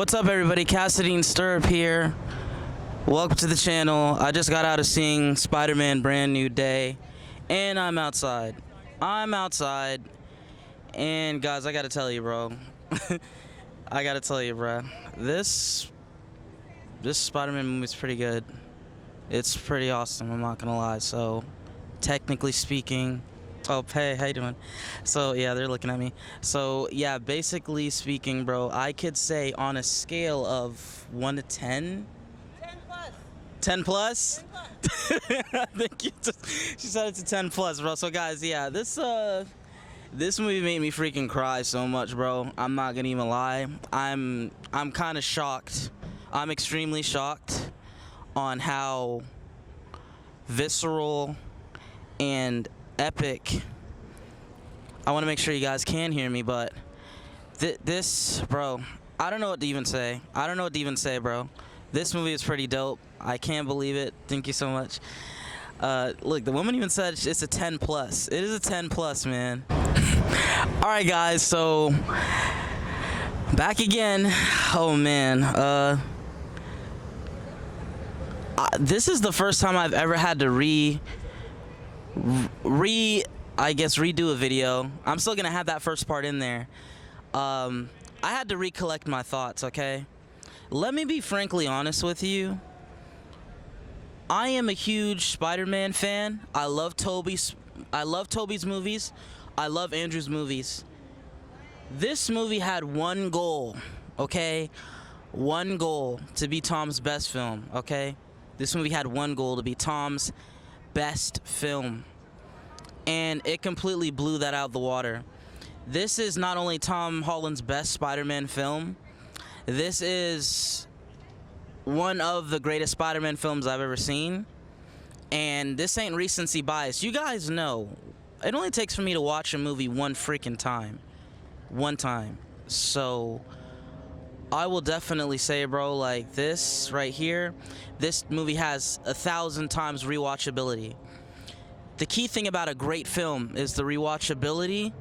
What's up, everybody? Cassidy and Stirrup here. Welcome to the channel. I just got out of seeing Spider-Man Brand New Day, and I'm outside. And guys, I gotta tell you, bro. This Spider-Man movie's pretty good. It's pretty awesome, I'm not gonna lie. So, technically speaking, oh, hey, how you doing? So, yeah, they're looking at me. So, yeah, basically speaking, bro, I could say on a scale of 1 to 10. 10 plus? 10 plus? I think she said it's a 10 plus, bro. So, guys, yeah, this movie made me freaking cry so much, bro. I'm not gonna even lie. I'm kind of shocked. I'm extremely shocked on how visceral and epic. I want to make sure you guys can hear me, but this, bro, I don't know what to even say. Bro. This movie is pretty dope. I can't believe it. Thank you so much. Look, the woman even said it's a 10 plus. It is a 10 plus, man. All right, guys. So back again. Oh man. This is the first time I've ever had to redo a video. I'm still gonna have that first part in there. I had to recollect my thoughts, okay? Let me be frankly honest with you. I am a huge Spider-Man fan. I love Tobey's movies. I love Andrew's movies. This movie had one goal, okay? One goal, to be Tom's best film, okay? This movie had one goal, to be Tom's best film. And it completely blew that out of the water. This is not only Tom Holland's best Spider-Man film, this is one of the greatest Spider-Man films I've ever seen. And this ain't recency bias. You guys know, it only takes for me to watch a movie one freaking time. One time. So I will definitely say, bro, like this right here, this movie has 1,000 times rewatchability. The key thing about a great film is the rewatchability,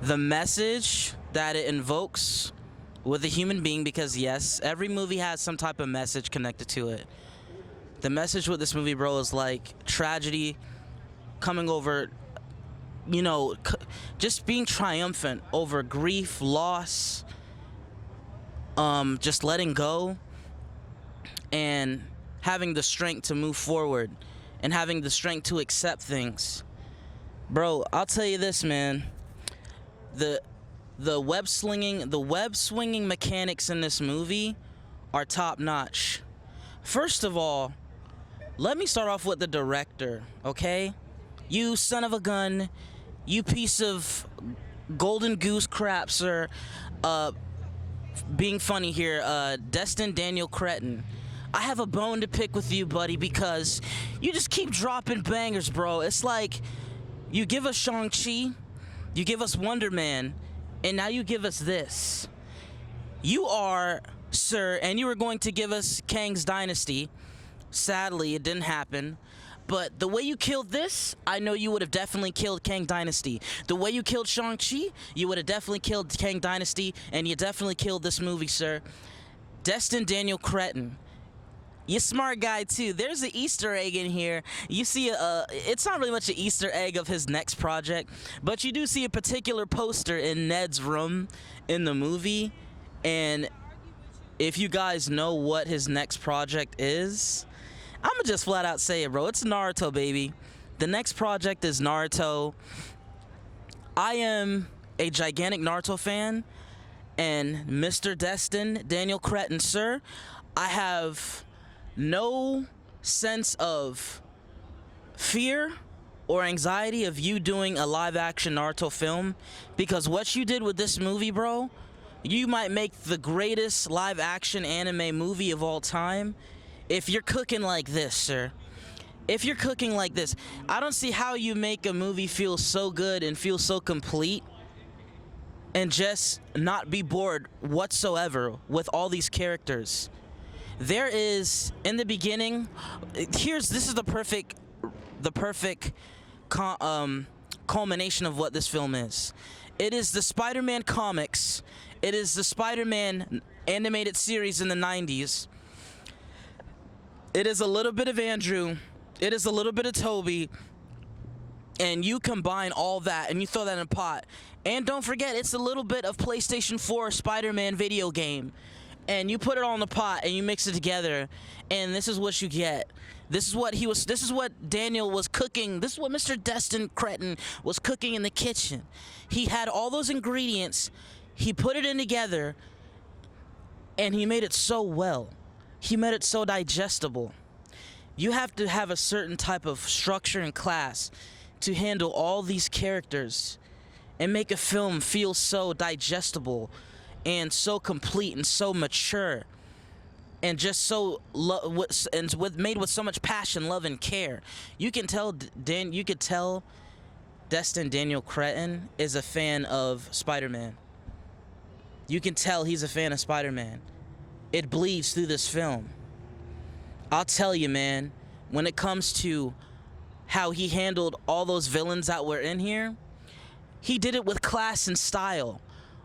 the message that it invokes with a human being, because yes, every movie has some type of message connected to it. The message with this movie, bro, is like tragedy coming over, you know, just being triumphant over grief, loss, just letting go and having the strength to move forward and having the strength to accept things. Bro, I'll tell you this, man. The web swinging mechanics in this movie are top notch. First of all, let me start off with the director, okay? You son of a gun, you piece of golden goose crap, sir. Being funny here, Destin Daniel Cretton. I have a bone to pick with you, buddy, because you just keep dropping bangers, bro. It's like you give us Shang-Chi, you give us Wonder Man, and now you give us this. You are, sir, and you were going to give us Kang's Dynasty. Sadly, it didn't happen. But the way you killed this, I know you would have definitely killed Kang Dynasty. The way you killed Shang-Chi, you would have definitely killed Kang Dynasty, and you definitely killed this movie, sir. Destin Daniel Cretton. You smart guy too. There's an Easter egg in here. You see it's not really much an Easter egg of his next project, but you do see a particular poster in Ned's room in the movie. And if you guys know what his next project is, I'm gonna just flat out say it, bro. It's Naruto, baby. The next project is Naruto. I am a gigantic Naruto fan, and Mr. Destin Daniel Cretton, sir, I have no sense of fear or anxiety of you doing a live-action Naruto film, because what you did with this movie, bro, you might make the greatest live-action anime movie of all time if you're cooking like this, sir. If you're cooking like this, I don't see how you make a movie feel so good and feel so complete and just not be bored whatsoever with all these characters. There is, in the beginning, this is the perfect culmination of what this film is. It is the Spider-Man comics It is the Spider-Man animated series in the 90s. It is a little bit of Andrew. It is a little bit of Toby. And you combine all that and you throw that in a pot. And don't forget, it's a little bit of PlayStation 4 Spider-Man video game. And you put it all in the pot and you mix it together. And this is what you get. This is what Daniel was cooking. This is what Mr. Destin Cretton was cooking in the kitchen. He had all those ingredients. He put it in together. And he made it so well. He made it so digestible. You have to have a certain type of structure and class to handle all these characters and make a film feel so digestible and so complete and so mature and just so made with so much passion, love, and care. You can tell Destin Daniel Cretton is a fan of Spider-Man. You can tell he's a fan of Spider-Man. It bleeds through this film. I'll tell you, man, when it comes to how he handled all those villains that were in here, he did it with class and style.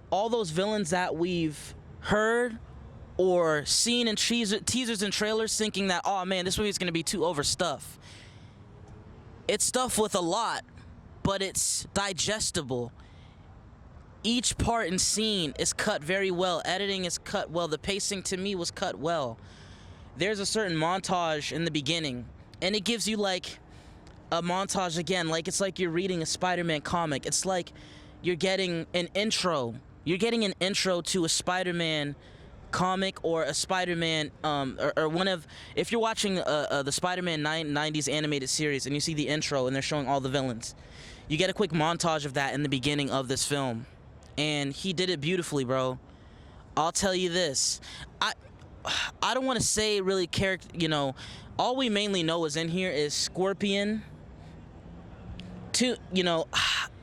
All those villains that we've heard or seen in teasers and trailers thinking that, oh man, this movie's gonna be too overstuffed. It's stuff with a lot, but it's digestible. Each part and scene is cut very well. Editing is cut well. The pacing to me was cut well. There's a certain montage in the beginning, and it gives you like a montage again, like it's like you're reading a Spider-Man comic. It's like you're getting an intro. You're getting an intro to a Spider-Man comic or a Spider-Man, or one of, if you're watching the Spider-Man 90s animated series and you see the intro and they're showing all the villains, you get a quick montage of that in the beginning of this film. And he did it beautifully, bro. I'll tell you this. I don't want to say really character, all we mainly know is in here is Scorpion,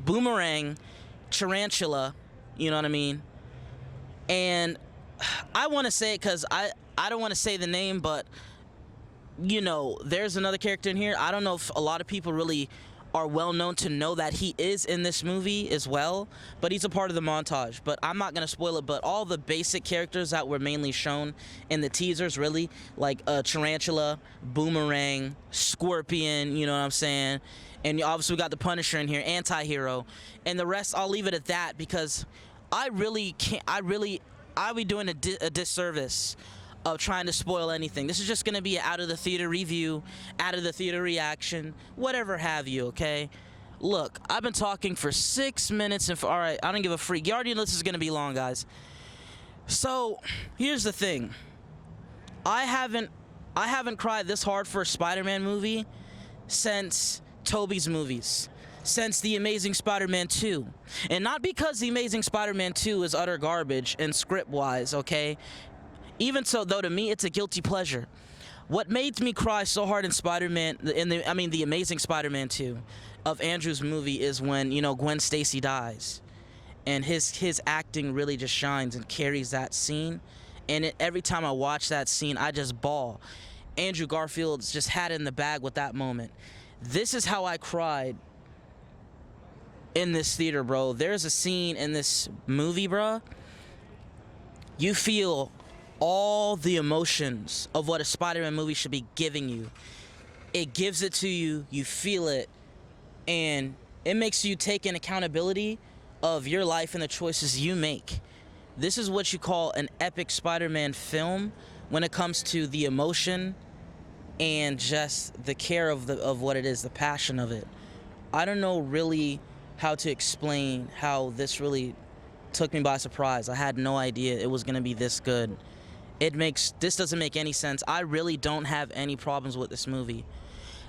Boomerang, Tarantula, you know what I mean? And I want to say it because I don't want to say the name, but, there's another character in here. I don't know if a lot of people really are well known to know that he is in this movie as well, but he's a part of the montage. But I'm not gonna spoil it, but all the basic characters that were mainly shown in the teasers, really, like Tarantula, Boomerang, Scorpion, you know what I'm saying? And obviously we got the Punisher in here, anti-hero, and the rest I'll leave it at that because I really can't, I'll be doing a disservice of trying to spoil anything. This is just gonna be an out of the theater review, out of the theater reaction, whatever have you, okay? Look, I've been talking for 6 minutes and all right, I don't give a freak. You already know this is gonna be long, guys. So here's the thing. I haven't cried this hard for a Spider-Man movie since Tobey's movies, since The Amazing Spider-Man 2. And not because The Amazing Spider-Man 2 is utter garbage and script-wise, okay? Even so, though, to me, it's a guilty pleasure. What made me cry so hard in Spider-Man, The Amazing Spider-Man 2 of Andrew's movie is when, Gwen Stacy dies. And his acting really just shines and carries that scene. And every time I watch that scene, I just bawl. Andrew Garfield's just had it in the bag with that moment. This is how I cried in this theater, bro. There's a scene in this movie, bro. You feel all the emotions of what a Spider-Man movie should be giving you. It gives it to you, you feel it, and it makes you take an accountability of your life and the choices you make. This is what you call an epic Spider-Man film when it comes to the emotion and just the care of what it is, the passion of it. I don't know really how to explain how this really took me by surprise. I had no idea it was gonna be this good. This doesn't make any sense. I really don't have any problems with this movie.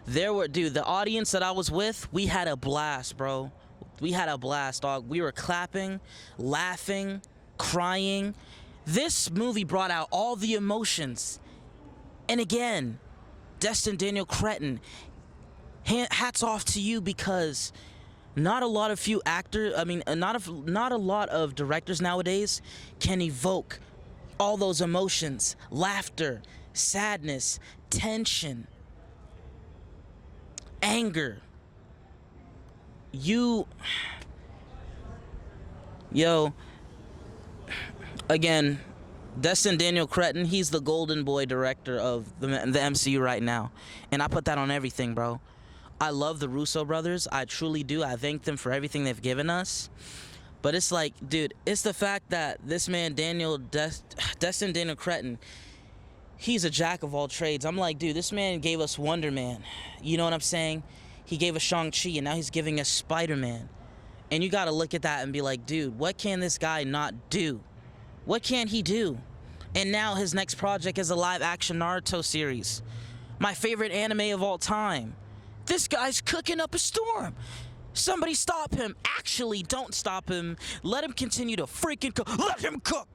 The audience that I was with, we had a blast, bro. We had a blast, dog. We were clapping, laughing, crying. This movie brought out all the emotions. And again, Destin Daniel Cretton, hats off to you because not a lot of not a lot of directors nowadays can evoke all those emotions, laughter, sadness, tension, anger. Again, Destin Daniel Cretton, he's the golden boy director of the MCU right now. And I put that on everything, bro. I love the Russo brothers. I truly do. I thank them for everything they've given us. But it's like, dude, it's the fact that this man, Destin Daniel Cretton, he's a jack of all trades. I'm like, dude, this man gave us Wonder Man. You know what I'm saying? He gave us Shang-Chi, and now he's giving us Spider-Man. And you got to look at that and be like, dude, what can this guy not do? What can he do? And now his next project is a live-action Naruto series. My favorite anime of all time. This guy's cooking up a storm. Somebody stop him. Actually, don't stop him. Let him continue to freaking cook. Let him cook.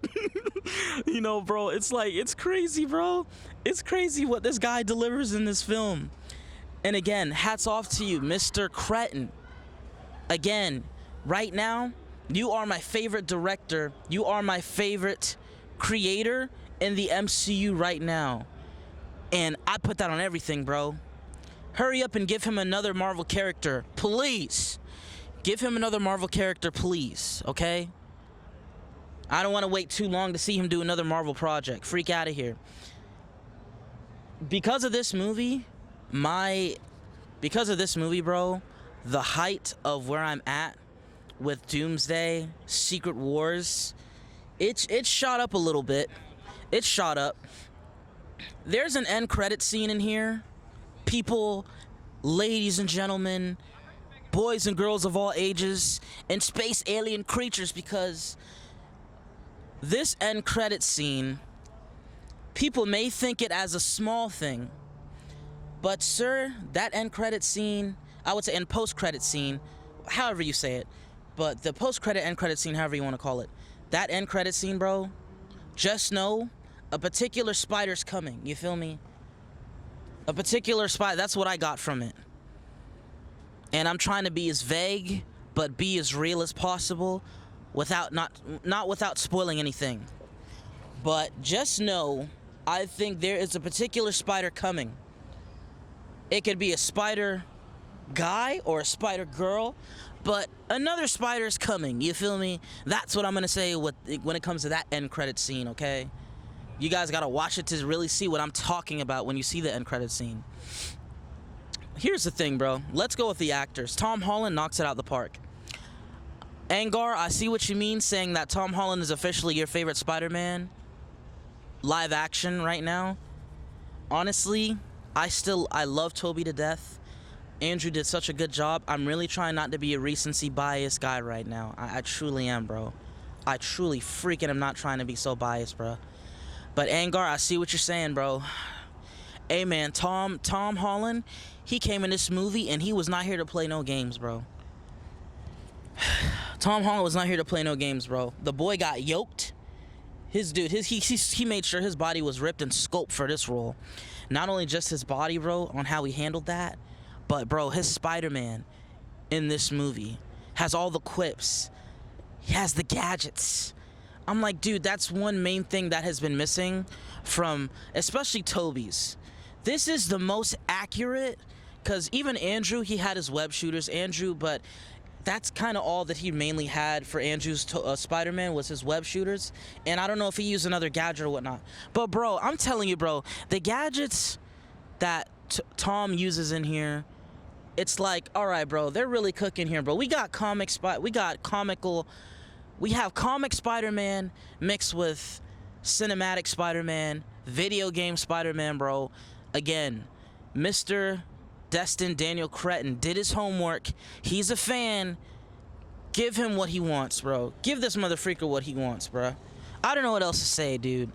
You know, bro, it's like, it's crazy, bro. It's crazy what this guy delivers in this film. And again, hats off to you, Mr. Cretton. Again, right now, you are my favorite director. You are my favorite creator in the MCU right now. And I put that on everything, bro. Hurry up and give him another Marvel character, please. Give him another Marvel character, please, okay? I don't want to wait too long to see him do another Marvel project. Freak out of here. Because of this movie, bro, the height of where I'm at with Doomsday, Secret Wars, it shot up a little bit. It shot up. There's an end credit scene in here. People, ladies and gentlemen, boys and girls of all ages, and space alien creatures, because this end credit scene, people may think it as a small thing, but sir, that end credit scene, I would say end post credit scene, however you say it, but the post credit end credit scene, however you want to call it, that end credit scene, bro, just know a particular spider's coming. You feel me? A particular spider. That's what I got from it. And I'm trying to be as vague, but be as real as possible, without not without spoiling anything. But just know, I think there is a particular spider coming. It could be a spider guy or a spider girl, but another spider is coming. You feel me? That's what I'm gonna say when it comes to that end credit scene. Okay. You guys gotta watch it to really see what I'm talking about when you see the end credit scene. Here's the thing, bro. Let's go with the actors. Tom Holland knocks it out the park. Angar, I see what you mean saying that Tom Holland is officially your favorite Spider-Man live action right now. Honestly, I love Tobey to death. Andrew did such a good job. I'm really trying not to be a recency bias guy right now. I truly am, bro. I truly freaking am not trying to be so biased, bro. But Angar, I see what you're saying, bro. Hey, man, Tom Holland, he came in this movie and he was not here to play no games, bro. Tom Holland was not here to play no games, bro. The boy got yoked. He made sure his body was ripped and sculpted for this role. Not only just his body, bro, on how he handled that, but, bro, his Spider-Man in this movie has all the quips. He has the gadgets. I'm like, dude, that's one main thing that has been missing from, especially Tobey's. This is the most accurate, because even Andrew, he had his web shooters, Andrew, but that's kind of all that he mainly had for Andrew's Spider-Man was his web shooters. And I don't know if he used another gadget or whatnot. But, bro, I'm telling you, bro, the gadgets that Tom uses in here, it's like, all right, bro, they're really cooking here, bro. We have comic Spider-Man mixed with cinematic Spider-Man, video game Spider-Man, bro. Again, Mr. Destin Daniel Cretton did his homework. He's a fan. Give him what he wants, bro. Give this motherfreaker what he wants, bro. I don't know what else to say, dude.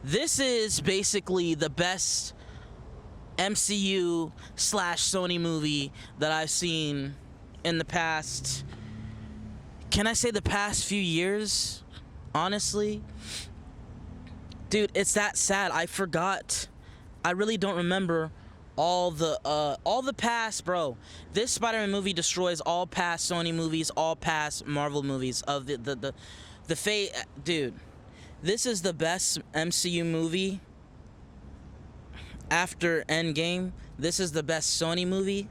This is basically the best MCU/Sony movie that I've seen in the past, can I say the past few years? Honestly, dude, it's that sad. I forgot. I really don't remember all the past, bro. This Spider-Man movie destroys all past Sony movies, all past Marvel movies of the dude. This is the best MCU movie after Endgame. This is the best Sony movie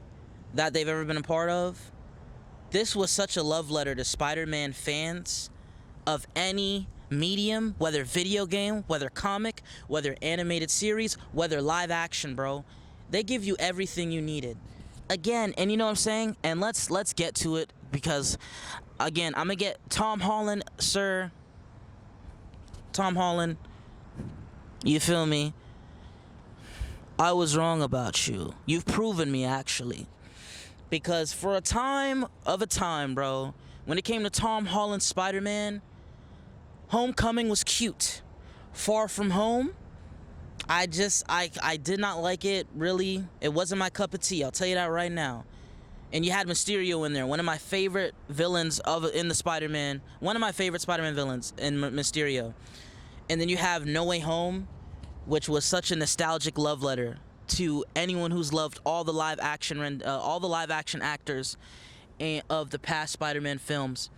that they've ever been a part of. This was such a love letter to Spider-Man fans of any medium, whether video game, whether comic, whether animated series, whether live action, bro. They give you everything you needed. Again, and you know what I'm saying? And let's get to it, because again, I'm gonna get Tom Holland, sir. Tom Holland, you feel me? I was wrong about you. You've proven me, actually. Because for a time, bro, when it came to Tom Holland's Spider-Man, Homecoming was cute. Far From Home, I did not like it, really. It wasn't my cup of tea, I'll tell you that right now. And you had Mysterio in there, one of my favorite villains in the Spider-Man. One of my favorite Spider-Man villains in Mysterio. And then you have No Way Home, which was such a nostalgic love letter to anyone who's loved all the live action actors of the past Spider-Man films.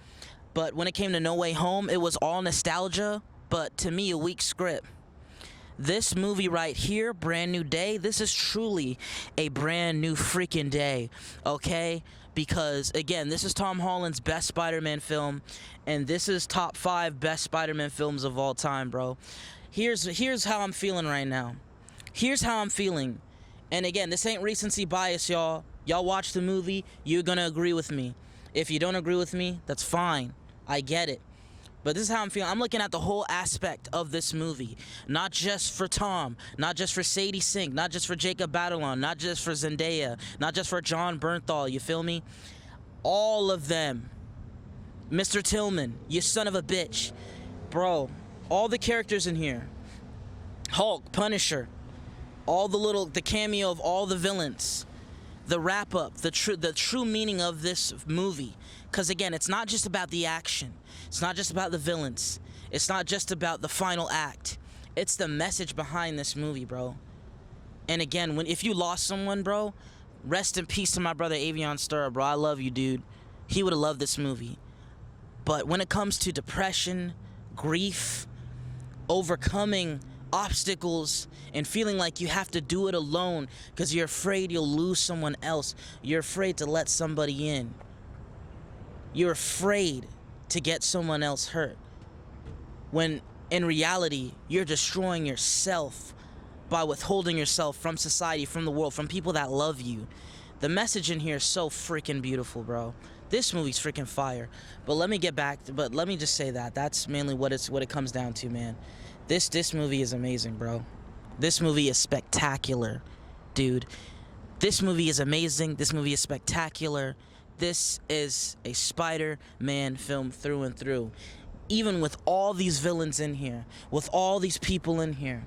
But when it came to No Way Home, it was all nostalgia, but to me, a weak script. This movie right here, Brand New Day, this is truly a brand new freaking day, okay? Because, again, this is Tom Holland's best Spider-Man film, and this is top 5 best Spider-Man films of all time, bro. Here's how I'm feeling right now. Here's how I'm feeling. And again, this ain't recency bias, y'all. Y'all watch the movie, you're gonna agree with me. If you don't agree with me, that's fine. I get it. But this is how I'm feeling. I'm looking at the whole aspect of this movie. Not just for Tom, not just for Sadie Sink, not just for Jacob Batalon, not just for Zendaya, not just for John Bernthal, you feel me? All of them. Mr. Tillman, you son of a bitch. Bro, all the characters in here. Hulk, Punisher, the cameo of all the villains. The wrap-up, the true meaning of this movie. Because, again, it's not just about the action. It's not just about the villains. It's not just about the final act. It's the message behind this movie, bro. And, again, if you lost someone, bro, rest in peace to my brother Avion Stir, bro. I love you, dude. He would have loved this movie. But when it comes to depression, grief, overcoming obstacles, and feeling like you have to do it alone because you're afraid you'll lose someone else. You're afraid to let somebody in. You're afraid to get someone else hurt. When in reality, you're destroying yourself by withholding yourself from society, from the world, from people that love you. The message in here is so freaking beautiful, bro. This movie's freaking fire. But let me just say that's mainly what it comes down to, man. This movie is amazing, bro. This movie is spectacular, dude. This movie is amazing. This movie is spectacular. This is a Spider-Man film through and through. Even with all these villains in here, with all these people in here,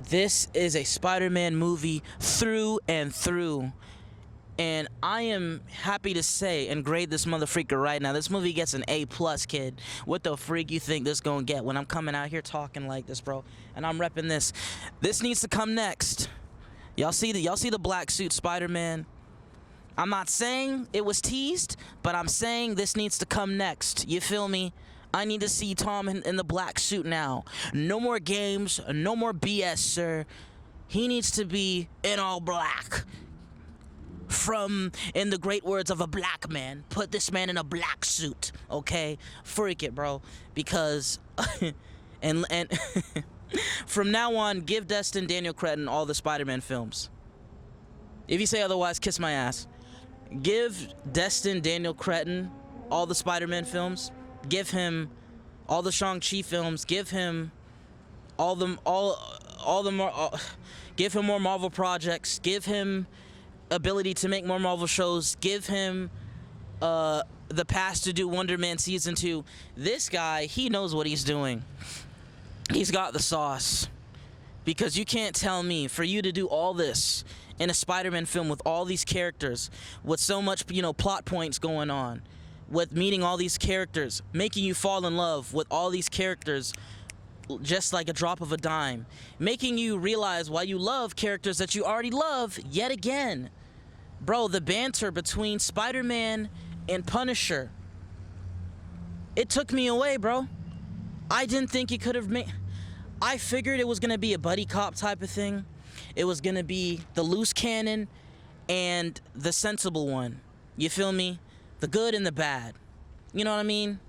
this is a Spider-Man movie through and through. And I am happy to say and grade this motherfreaker right now. This movie gets an A+, kid. What the freak you think this gonna get when I'm coming out here talking like this, bro? And I'm repping this. This needs to come next. Y'all see the black suit Spider-Man? I'm not saying it was teased, but I'm saying this needs to come next. You feel me? I need to see Tom in the black suit now. No more games, no more BS, sir. He needs to be in all black. In the great words of a black man, put this man in a black suit, okay? Freak it, bro. Because, and from now on, give Destin Daniel Cretton all the Spider-Man films. If you say otherwise, kiss my ass. Give Destin Daniel Cretton all the Spider-Man films. Give him all the Shang-Chi films. Give him give him more Marvel projects. Give him ability to make more Marvel shows. Give him the pass to do Wonder Man Season 2. This guy, he knows what he's doing. He's got the sauce. Because you can't tell me, for you to do all this in a Spider-Man film with all these characters, with so much, plot points going on, with meeting all these characters, making you fall in love with all these characters just like a drop of a dime, making you realize why you love characters that you already love yet again. Bro, the banter between Spider-Man and Punisher, it took me away, bro. I didn't think it could have made... I figured it was going to be a buddy cop type of thing. It was going to be the loose cannon and the sensible one. You feel me? The good and the bad. You know what I mean?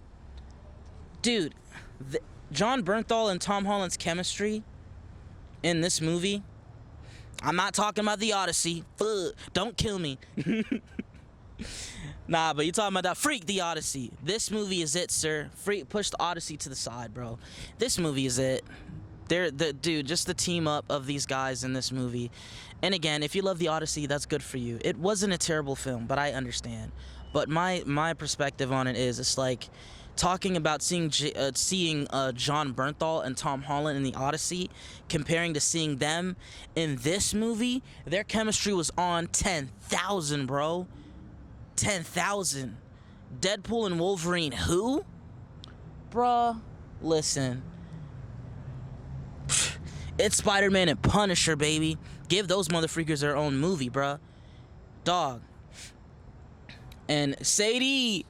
Dude, The, John Bernthal and Tom Holland's chemistry in this movie. I'm not talking about the Odyssey. Fuck, don't kill me. Nah, but you're talking about that freak, the Odyssey. This movie is it, sir. Freak, push the Odyssey to the side, bro. This movie is it. Dude, just the team up of these guys in this movie. And again, if you love the Odyssey, that's good for you. It wasn't a terrible film, but I understand. But my perspective on it is, it's like talking about seeing John Bernthal and Tom Holland in the Odyssey, comparing to seeing them in this movie. Their chemistry was on 10,000, bro. 10,000. Deadpool and Wolverine, who? Bruh, listen. It's Spider-Man and Punisher, baby. Give those motherfuckers their own movie, bruh. Dog. And Sadie,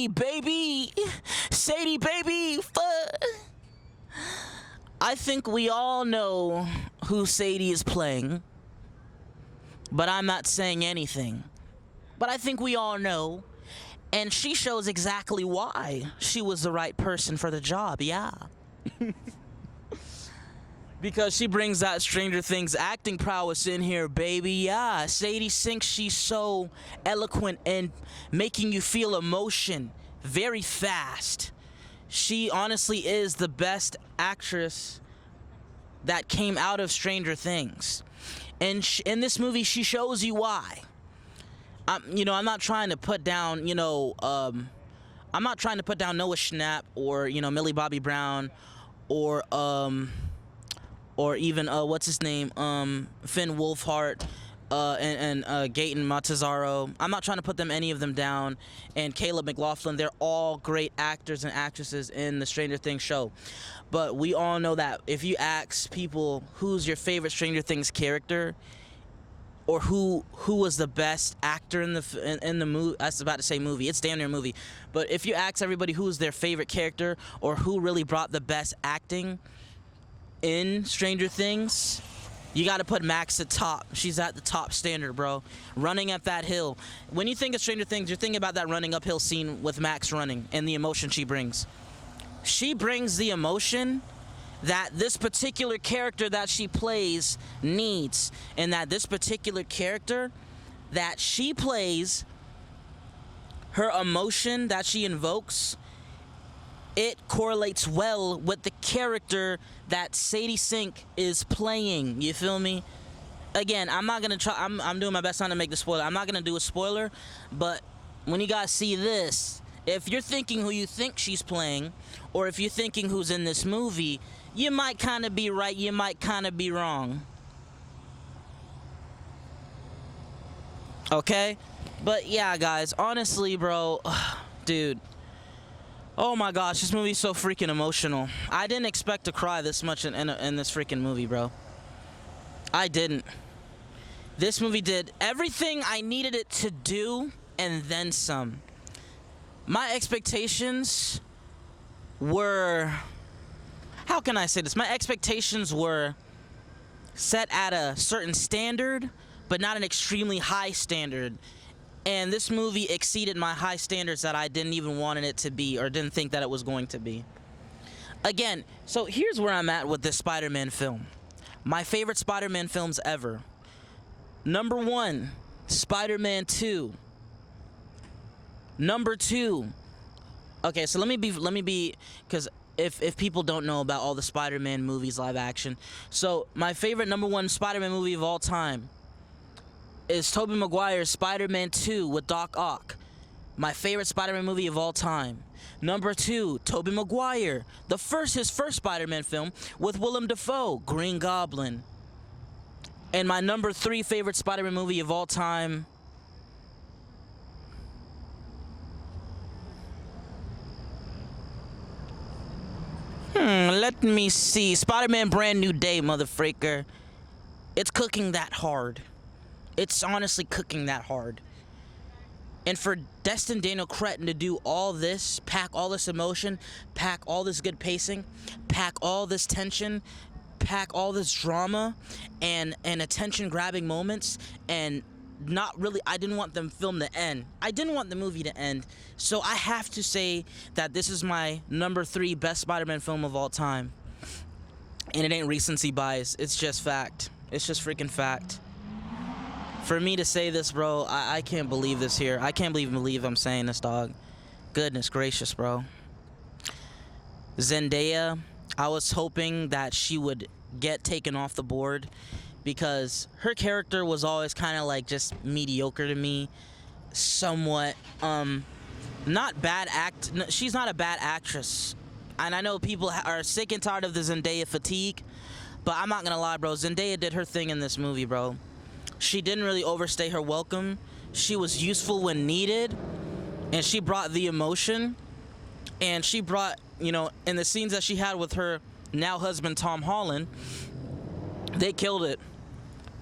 baby. Sadie, baby. I think we all know who Sadie is playing. But I'm not saying anything. But I think we all know. And she shows exactly why she was the right person for the job, yeah. Because she brings that Stranger Things acting prowess in here, baby, yeah. Sadie Sink, she's so eloquent and making you feel emotion very fast. She honestly is the best actress that came out of Stranger Things. And in this movie, she shows you why. I'm not trying to put down, I'm not trying to put down Noah Schnapp or, Millie Bobby Brown or even, what's his name, Finn Wolfhard, and Gaten Matazaro. I'm not trying to put any of them down. And Caleb McLaughlin, they're all great actors and actresses in the Stranger Things show. But we all know that if you ask people who's your favorite Stranger Things character, or who was the best actor in the movie, I was about to say movie, it's damn near movie. But if you ask everybody who's their favorite character or who really brought the best acting in Stranger Things, you got to put Max at top. She's at the top standard, bro. Running up that hill. When you think of Stranger Things, you're thinking about that running uphill scene with Max running and the emotion she brings. She brings the emotion that this particular character that she plays needs, and that this particular character that she plays, her emotion that she invokes, it correlates well with the character that Sadie Sink is playing. You feel me? Again, I'm not gonna try. I'm doing my best not to make the spoiler. I'm not gonna do a spoiler, but when you guys see this, if you're thinking who you think she's playing, or if you're thinking who's in this movie, you might kind of be right, you might kind of be wrong. Okay? But yeah, guys, honestly, bro, dude. Oh my gosh, this movie's so freaking emotional. I didn't expect to cry this much in this freaking movie, bro. I didn't. This movie did everything I needed it to do, and then some. My expectations were... How can I say this? My expectations were set at a certain standard, but not an extremely high standard. And this movie exceeded my high standards that I didn't even want it to be, or didn't think that it was going to be. Again, so here's where I'm at with this Spider-Man film. My favorite Spider-Man films ever. Number 1, Spider-Man 2. Number 2. Okay, so let me be, because if people don't know about all the Spider-Man movies live action. So my favorite number 1 Spider-Man movie of all time is Tobey Maguire's Spider-Man 2 with Doc Ock. My favorite Spider-Man movie of all time. Number 2, Tobey Maguire, his first Spider-Man film with Willem Dafoe, Green Goblin. And my number 3 favorite Spider-Man movie of all time, let me see. Spider-Man Brand New Day, motherfreaker. It's cooking that hard. It's honestly cooking that hard. And for Destin Daniel Cretton to do all this, pack all this emotion, pack all this good pacing, pack all this tension, pack all this drama and attention-grabbing moments, and not really, I didn't want the film to end. I didn't want the movie to end. So I have to say that this is my number 3 best Spider-Man film of all time. And it ain't recency bias. It's just fact. It's just freaking fact. For me to say this, bro, I can't believe this here. I can't believe I'm saying this, dog. Goodness gracious, bro. Zendaya, I was hoping that she would get taken off the board because her character was always kind of like just mediocre to me. Somewhat. Not bad she's not a bad actress. And I know people are sick and tired of the Zendaya fatigue, but I'm not gonna lie, bro. Zendaya did her thing in this movie, bro. She didn't really overstay her welcome. She was useful when needed, and she brought the emotion, and she brought, you know, in the scenes that she had with her now husband Tom Holland, they killed it.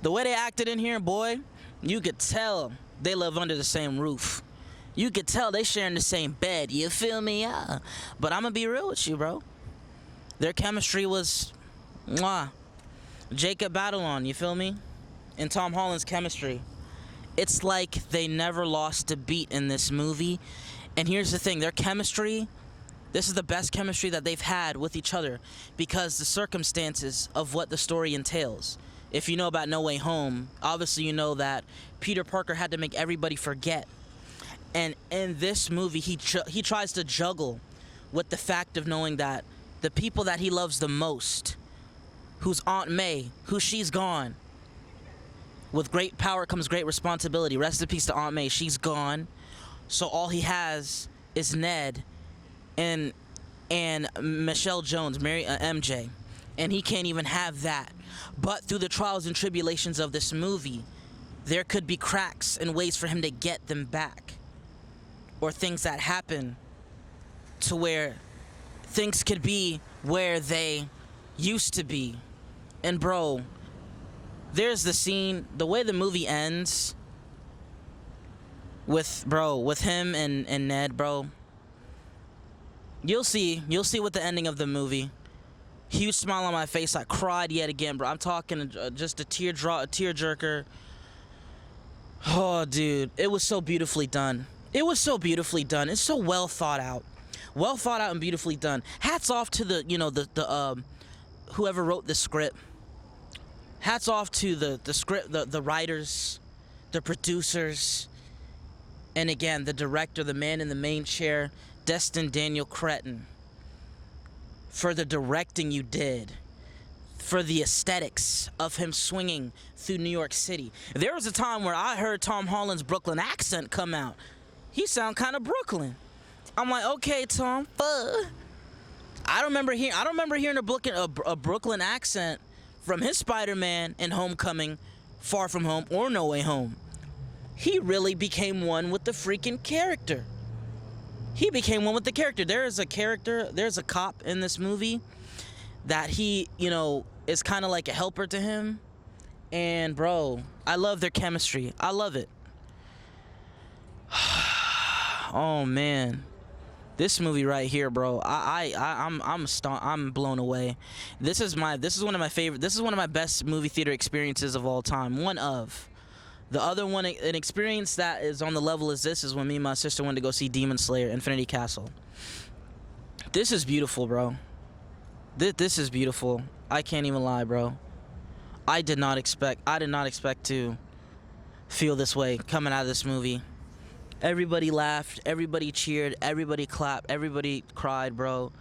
The way they acted in here, boy, you could tell they live under the same roof. You could tell they sharing the same bed. You feel me? Yeah. But I'm gonna be real with you, bro. Their chemistry was, mwah. Jacob Batalon, you feel me? And Tom Holland's chemistry. It's like they never lost a beat in this movie. And here's the thing, their chemistry, this is the best chemistry that they've had with each other because the circumstances of what the story entails. If you know about No Way Home, obviously you know that Peter Parker had to make everybody forget. And in this movie, he tries to juggle with the fact of knowing that the people that he loves the most, who's Aunt May, who she's gone. With great power comes great responsibility. Rest in peace to Aunt May. She's gone. So all he has is Ned and Michelle Jones, MJ. And he can't even have that. But through the trials and tribulations of this movie, there could be cracks and ways for him to get them back. Or things that happen to where things could be where they used to be. And bro, there's the scene, the way the movie ends with him and Ned, bro. You'll see with the ending of the movie. Huge smile on my face. I cried yet again, bro. I'm talking just a tearjerker. Oh, dude, it was so beautifully done. It was so beautifully done. It's so well thought out and beautifully done. Hats off to the whoever wrote the script. Hats off to the script, the writers, the producers, and again the director, the man in the main chair, Destin Daniel Cretton, for the directing you did, for the aesthetics of him swinging through New York City. There was a time where I heard Tom Holland's Brooklyn accent come out. He sound kind of Brooklyn. I'm like, okay, Tom. I don't remember hearing a Brooklyn accent from his Spider-Man in Homecoming, Far From Home, or No Way Home. He really became one with the freaking character. There's a cop in this movie that he, is kind of like a helper to him. And bro, I love their chemistry. I love it. Oh man, this movie right here, bro. I'm blown away. This is one of my best movie theater experiences of all time. The other one, an experience that is on the level as this, is when me and my sister went to go see Demon Slayer: Infinity Castle. This is beautiful, bro. This is beautiful. I can't even lie, bro. I did not expect to feel this way coming out of this movie. Everybody laughed, everybody cheered, everybody clapped, everybody cried, bro.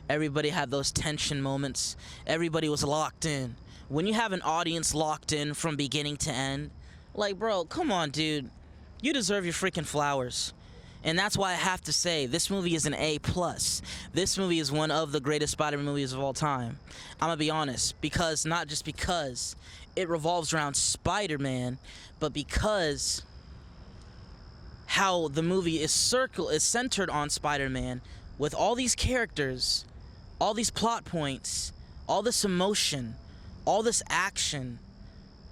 Everybody had those tension moments. Everybody was locked in. When you have an audience locked in from beginning to end, like, bro, come on, dude. You deserve your freaking flowers. And that's why I have to say, this movie is an A+. This movie is one of the greatest Spider-Man movies of all time. I'm gonna be honest, not just because it revolves around Spider-Man, but because how the movie is centered on Spider-Man, with all these characters, all these plot points, all this emotion, all this action,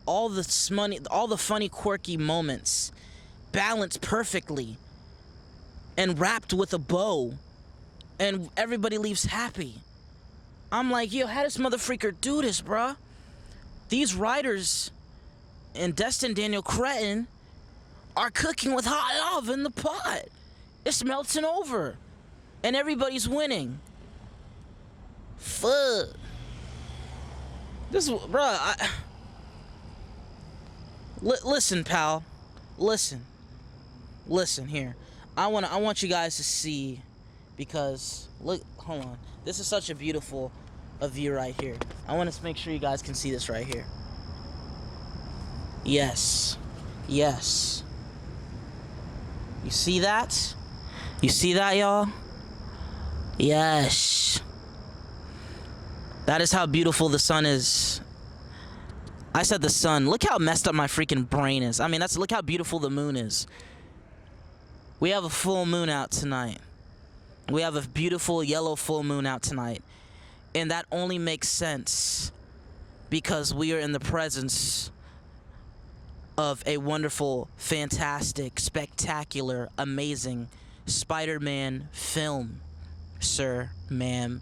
all the funny, quirky moments, balanced perfectly, and wrapped with a bow, and everybody leaves happy. I'm like, yo, how does motherfreaker do this, bruh? These writers and Destin Daniel Cretton are cooking with hot lava in the pot. It's melting over. And everybody's winning. Fuck. This, bruh, listen, pal. Listen here. I want you guys to see, because look, hold on. This is such a beautiful view right here. I want to make sure you guys can see this right here. Yes. Yes. You see that? You see that, y'all? Yes. That is how beautiful the sun is. I said the sun. Look how messed up my freaking brain is. I mean, look how beautiful the moon is. We have a full moon out tonight. We have a beautiful yellow full moon out tonight. And that only makes sense because we are in the presence of a wonderful, fantastic, spectacular, amazing Spider-Man film, sir, ma'am.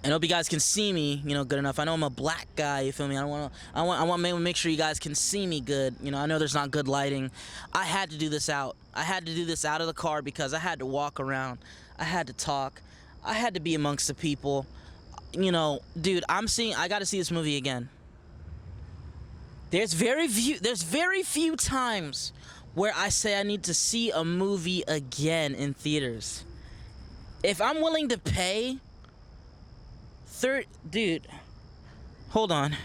I hope you guys can see me, good enough. I know I'm a black guy, you feel me? I want to make sure you guys can see me good. I know there's not good lighting. I had to do this out. I had to do this out of the car because I had to walk around. I had to talk. I had to be amongst the people. Dude, I got to see this movie again. There's very few times where I say I need to see a movie again in theaters. If I'm willing to pay dude, hold on.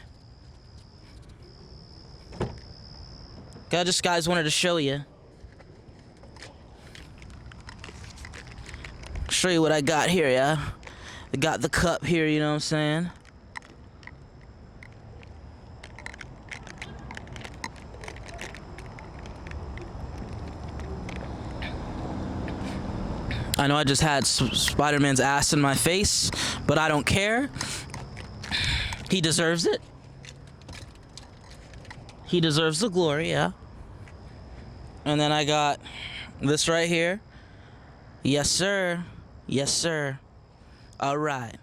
Guys wanted to show you. Show you what I got here, yeah? I got the cup here, you know what I'm saying? I know I just had Spider-Man's ass in my face, but I don't care. He deserves it. He deserves the glory, yeah. And then I got this right here. Yes, sir. Yes, sir. All right.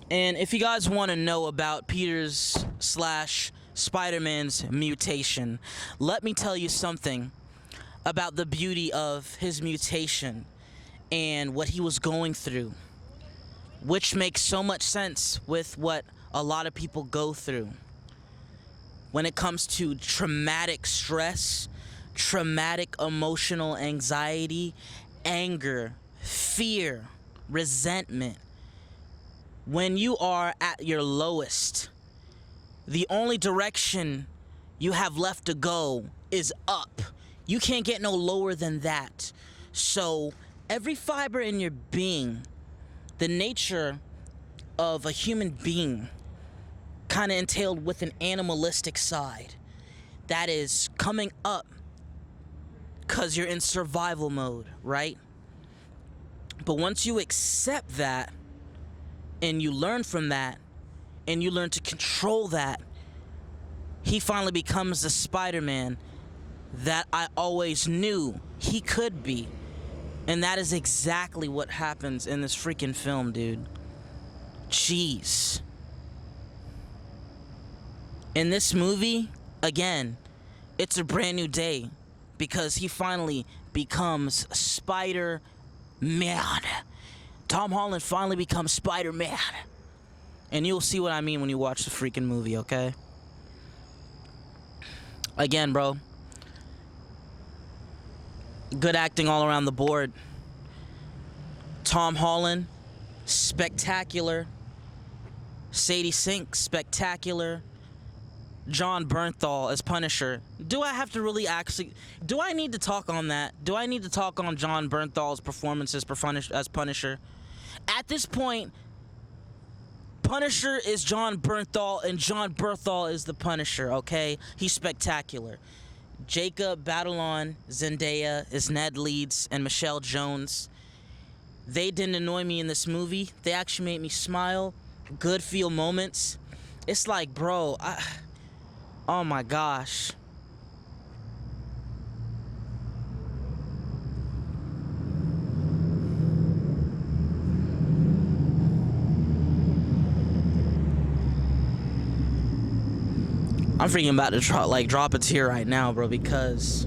And if you guys want to know about Peter's / Spider-Man's mutation, let me tell you something about the beauty of his mutation and what he was going through, which makes so much sense with what a lot of people go through when it comes to traumatic stress, traumatic emotional anxiety, anger, fear, resentment. When you are at your lowest, the only direction you have left to go is up. You can't get no lower than that. So every fiber in your being, the nature of a human being, kind of entailed with an animalistic side that is coming up because you're in survival mode, right? But once you accept that and you learn from that and you learn to control that, he finally becomes the Spider-Man that I always knew he could be. And that is exactly what happens in this freaking film, dude. Jeez. In this movie, again, it's a brand new day because he finally becomes Spider-Man. Tom Holland finally becomes Spider-Man. And you'll see what I mean when you watch the freaking movie, okay? Again, bro. Good acting all around the board. Tom Holland, spectacular. Sadie Sink, spectacular. John Bernthal as Punisher. Do I have to really actually... Do I need to talk on that? Do I need to talk on John Bernthal's performance as Punisher? At this point, Punisher is John Bernthal and John Bernthal is the Punisher, okay? He's spectacular. Jacob Batalon, Zendaya is Ned Leeds, and Michelle Jones. They didn't annoy me in this movie. They actually made me smile. Good feel moments. It's like, bro, oh my gosh. I'm freaking about to drop a tear right now, bro, because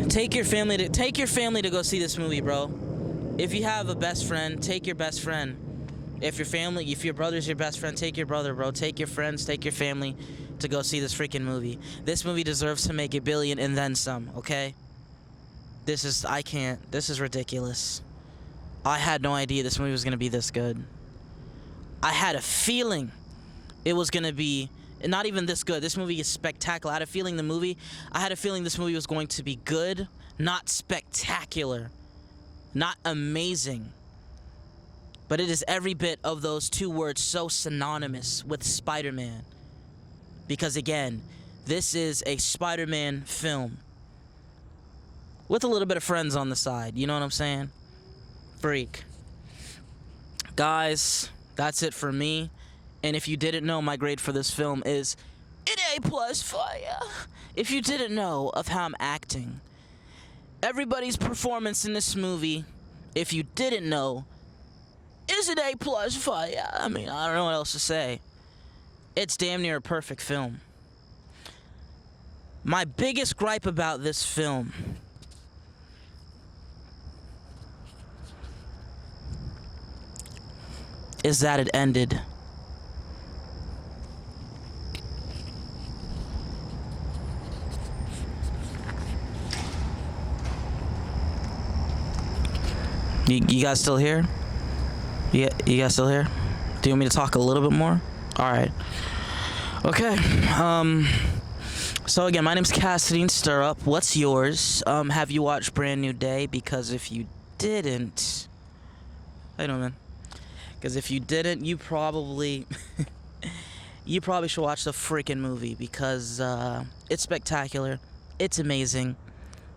take your family to go see this movie, bro. If you have a best friend, take your best friend. If your brother's your best friend, take your brother, bro. Take your friends, take your family to go see this freaking movie. This movie deserves to make $1 billion and then some, okay? This is ridiculous. I had no idea this movie was gonna be this good. I had a feeling it was gonna be not even this good. This movie is spectacular. I had a feeling this movie was going to be good, not spectacular, not amazing. But it is every bit of those two words so synonymous with Spider-Man. Because again, this is a Spider-Man film with a little bit of friends on the side. You know what I'm saying? Freak. Guys, that's it for me. And if you didn't know, my grade for this film is an A+ fire. If you didn't know of how I'm acting, everybody's performance in this movie, if you didn't know, is an A+ fire. I mean, I don't know what else to say. It's damn near a perfect film. My biggest gripe about this film is that it ended. You guys still here? Yeah, you guys still here? Do you want me to talk a little bit more? All right. Okay. So again, my name's Cassidy Stirrup. What's yours? Have you watched Brand New Day? Because if you didn't, how you doing, man? Because if you didn't, you probably should watch the freaking movie because it's spectacular. It's amazing.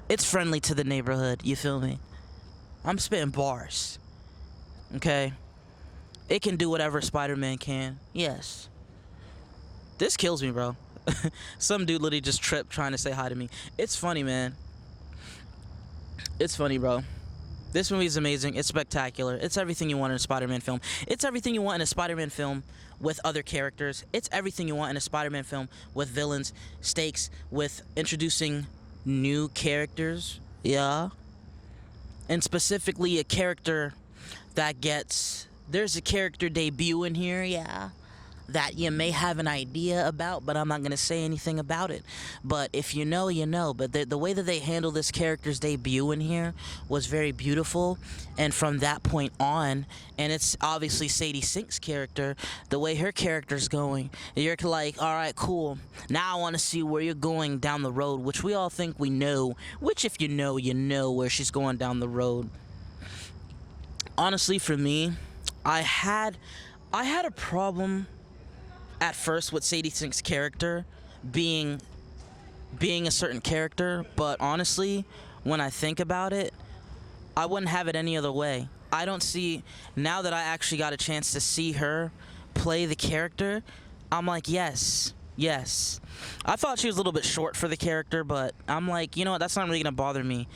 It's friendly to the neighborhood. You feel me? I'm spitting bars. Okay? It can do whatever Spider-Man can. Yes. This kills me, bro. Some dude literally just tripped trying to say hi to me. It's funny, man. It's funny, bro. This movie is amazing. It's spectacular. It's everything you want in a Spider-Man film. It's everything you want in a Spider-Man film with other characters. It's everything you want in a Spider-Man film with villains, stakes, with introducing new characters. Yeah. And specifically a character that there's a character debut in here, yeah, that you may have an idea about, but I'm not going to say anything about it. But if you know, you know. But the way that they handle this character's debut in here was very beautiful. And from that point on, and it's obviously Sadie Sink's character, the way her character's going, you're like, all right, cool. Now I want to see where you're going down the road, which we all think we know. Which if you know where she's going down the road. Honestly, for me, I had a problem at first with Sadie Sink's character being a certain character, but honestly, when I think about it, I wouldn't have it any other way. I don't see, now that I actually got a chance to see her play the character, I'm like, yes. I thought she was a little bit short for the character, but I'm like, you know what, that's not really gonna bother me,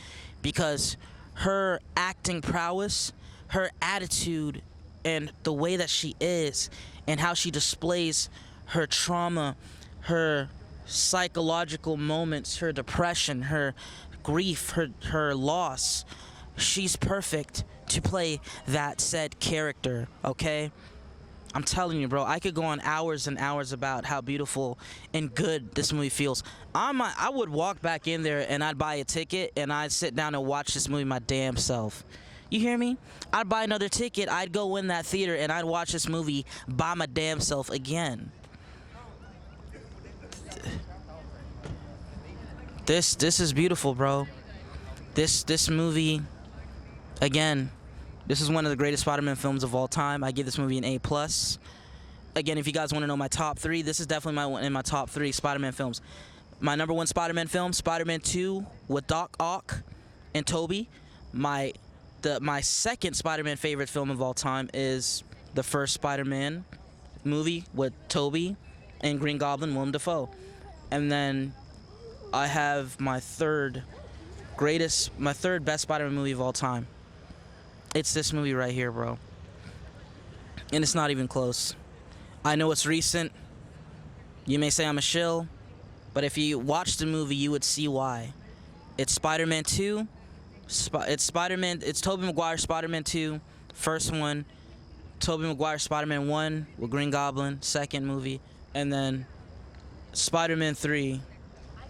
because her acting prowess, her attitude, and the way that she is, and how she displays her trauma, her psychological moments, her depression, her grief, her loss, she's perfect to play that said character, okay? I'm telling you, bro, I could go on hours and hours about how beautiful and good this movie feels. I would walk back in there and I'd buy a ticket and I'd sit down and watch this movie my damn self. You hear me? I'd buy another ticket, I'd go in that theater, and I'd watch this movie by my damn self again. This is beautiful, bro. This movie, again, this is one of the greatest Spider-Man films of all time. I give this movie an A+. Again, if you guys want to know my top 3, this is definitely in my top 3 Spider-Man films. My number 1 Spider-Man film, Spider-Man 2 with Doc Ock and Tobey. My second Spider-Man favorite film of all time is the first Spider-Man movie with Tobey and Green Goblin, Willem Dafoe. And then I have my third best Spider-Man movie of all time. It's this movie right here, bro. And it's not even close. I know it's recent. You may say I'm a shill, but if you watch the movie, you would see why. It's Spider-Man 2. It's Tobey Maguire Spider-Man 2, first one. Tobey Maguire Spider-Man 1 with Green Goblin, second movie. And then Spider-Man 3.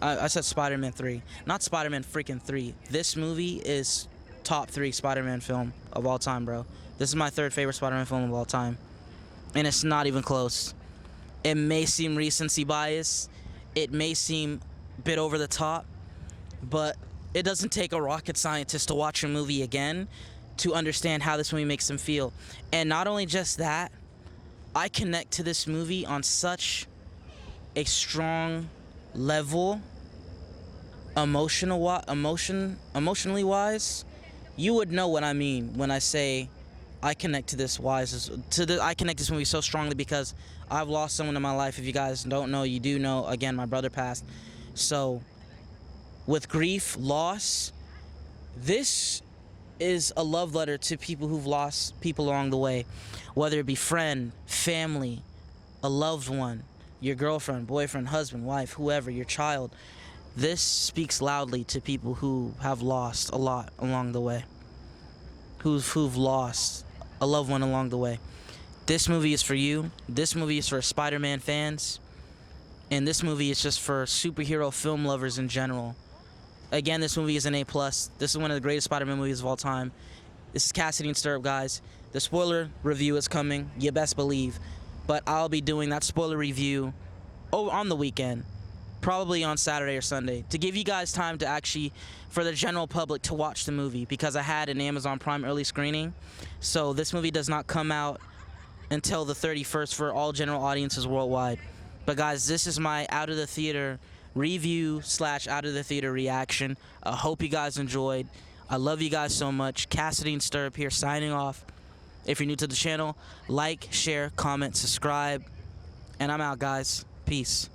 I said Spider-Man 3, not Spider-Man freaking 3. This movie is top 3 Spider-Man film of all time, bro. This is my third favorite Spider-Man film of all time. And it's not even close. It may seem recency bias. It may seem a bit over the top. But it doesn't take a rocket scientist to watch a movie again to understand how this movie makes them feel. And not only just that, I connect to this movie on such a strong level, emotionally wise. You would know what I mean when I say I connect to this I connect this movie so strongly because I've lost someone in my life. If you guys don't know, you do know. Again, my brother passed. So with grief, loss, this is a love letter to people who've lost people along the way, whether it be friend, family, a loved one, your girlfriend, boyfriend, husband, wife, whoever, your child. This speaks loudly to people who have lost a lot along the way, who've lost a loved one along the way. This movie is for you. This movie is for Spider-Man fans. And this movie is just for superhero film lovers in general. Again, this movie is an A+. This is one of the greatest Spider-Man movies of all time. This is Cassidy and Stirrup, guys. The spoiler review is coming. You best believe. But I'll be doing that spoiler review on the weekend. Probably on Saturday or Sunday. To give you guys time to actually, for the general public, to watch the movie. Because I had an Amazon Prime early screening. So this movie does not come out until the 31st for all general audiences worldwide. But guys, this is my out of the theater review / out of the theater reaction. I hope you guys enjoyed. I love you guys so much. Cassidy and Stirrup here signing off. If you're new to the channel, like, share, comment, subscribe. And I'm out, guys. Peace.